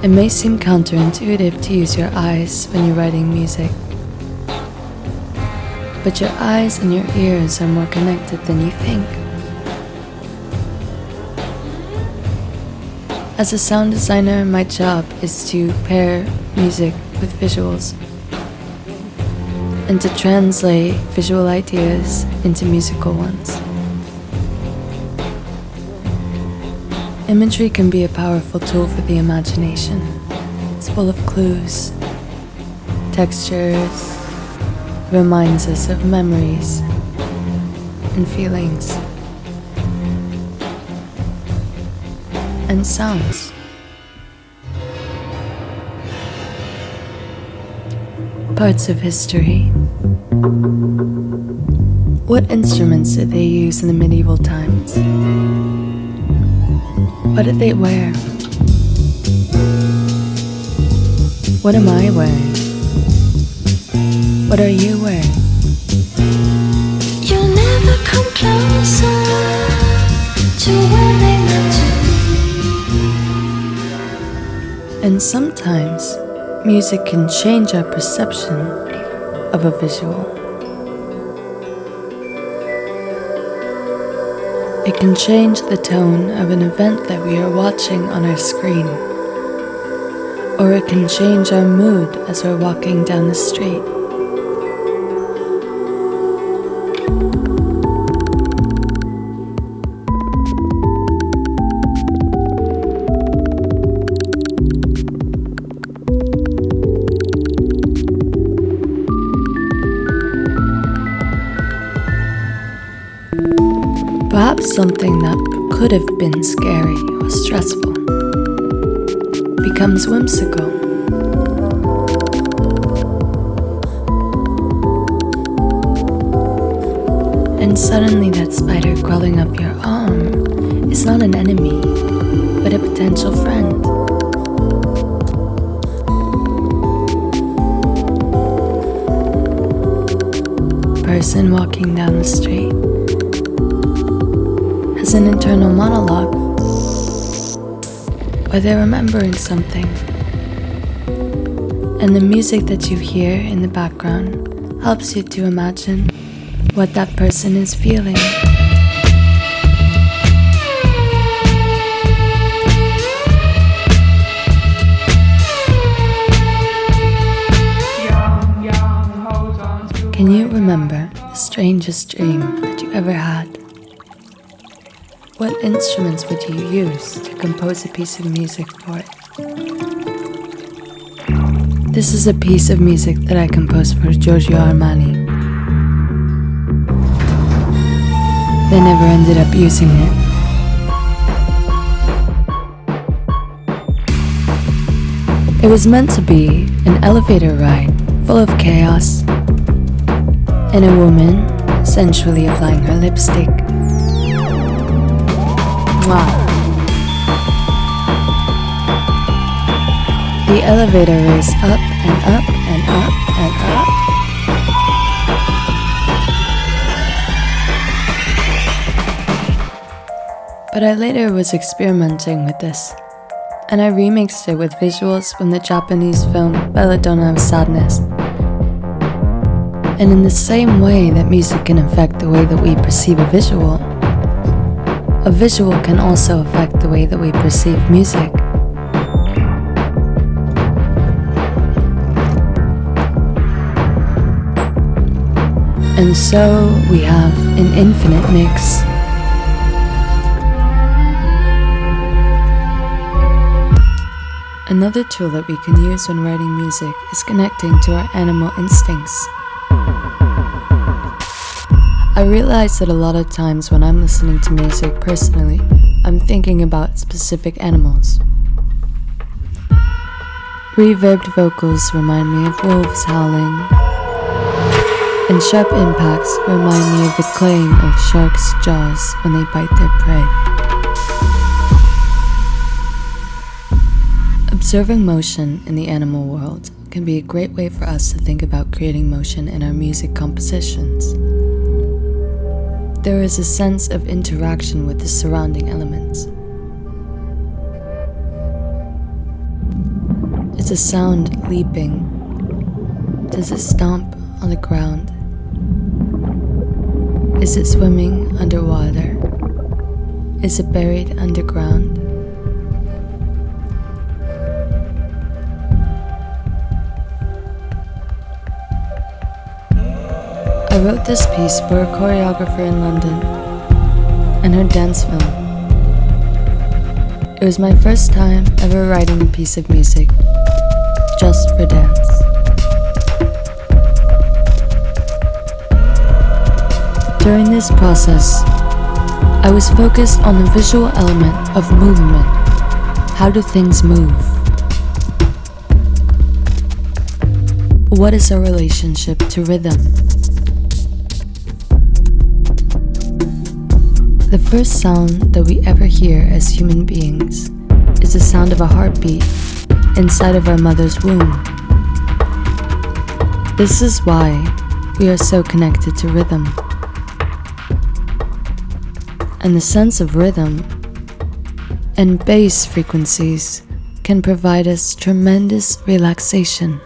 It may seem counterintuitive to use your eyes when you're writing music, but your eyes and your ears are more connected than you think. As a sound designer, my job is to pair music with visuals and to translate visual ideas into musical ones. Imagery can be a powerful tool for the imagination. It's full of clues, textures, reminds us of memories and feelings, and sounds. Parts of history. What instruments did they use in the medieval times? What did they wear? What am I wearing? What are you wearing? You'll never come closer to where they meant to. And sometimes music can change our perception of a visual. It can change the tone of an event that we are watching on our screen, or it can change our mood as we're walking down the street. Perhaps something that could have been scary or stressful becomes whimsical. And suddenly that spider crawling up your arm is not an enemy, but a potential friend. Person walking down the street has an internal monologue, or they're remembering something, and the music that you hear in the background helps you to imagine what that person is feeling. Can you remember the strangest dream that you ever had? What instruments would you use to compose a piece of music for it? This is a piece of music that I composed for Giorgio Armani. They never ended up using it. It was meant to be an elevator ride full of chaos and a woman sensually applying her lipstick. Mwah. The elevator is up and up and up and up. But I later was experimenting with this, and I remixed it with visuals from the Japanese film Belladonna of Sadness. And in the same way that music can affect the way that we perceive a visual can also affect the way that we perceive music. And so we have an infinite mix. Another tool that we can use when writing music is connecting to our animal instincts. I realize that a lot of times when I'm listening to music personally, I'm thinking about specific animals. Reverbed vocals remind me of wolves howling, and sharp impacts remind me of the clang of sharks' jaws when they bite their prey. Observing motion in the animal world can be a great way for us to think about creating motion in our music compositions. There is a sense of interaction with the surrounding elements. Is the sound leaping? Does it stomp on the ground? Is it swimming underwater? Is it buried underground? I wrote this piece for a choreographer in London and her dance film. It was my first time ever writing a piece of music just for dance. During this process, I was focused on the visual element of movement. How do things move? What is our relationship to rhythm? The first sound that we ever hear as human beings is the sound of a heartbeat inside of our mother's womb. This is why we are so connected to rhythm. And the sense of rhythm and bass frequencies can provide us tremendous relaxation.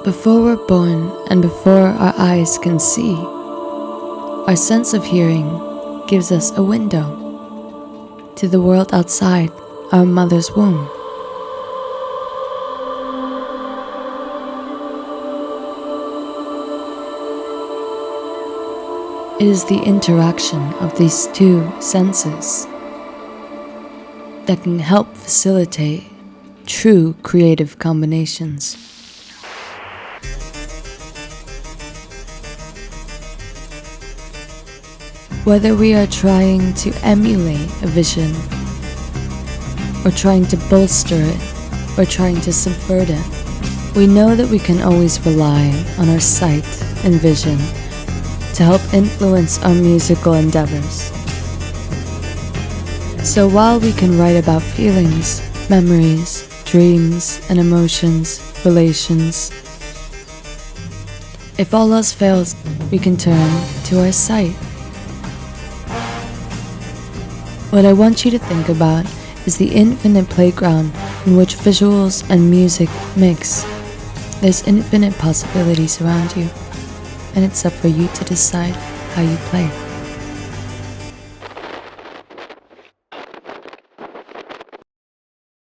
Before we're born and before our eyes can see, our sense of hearing gives us a window to the world outside our mother's womb. It is the interaction of these two senses that can help facilitate true creative combinations. Whether we are trying to emulate a vision, or trying to bolster it, or trying to subvert it, we know that we can always rely on our sight and vision to help influence our musical endeavors. So while we can write about feelings, memories, dreams, and emotions, relations, if all else fails, we can turn to our sight. What I want you to think about is the infinite playground in which visuals and music mix. There's infinite possibilities around you, and it's up for you to decide how you play.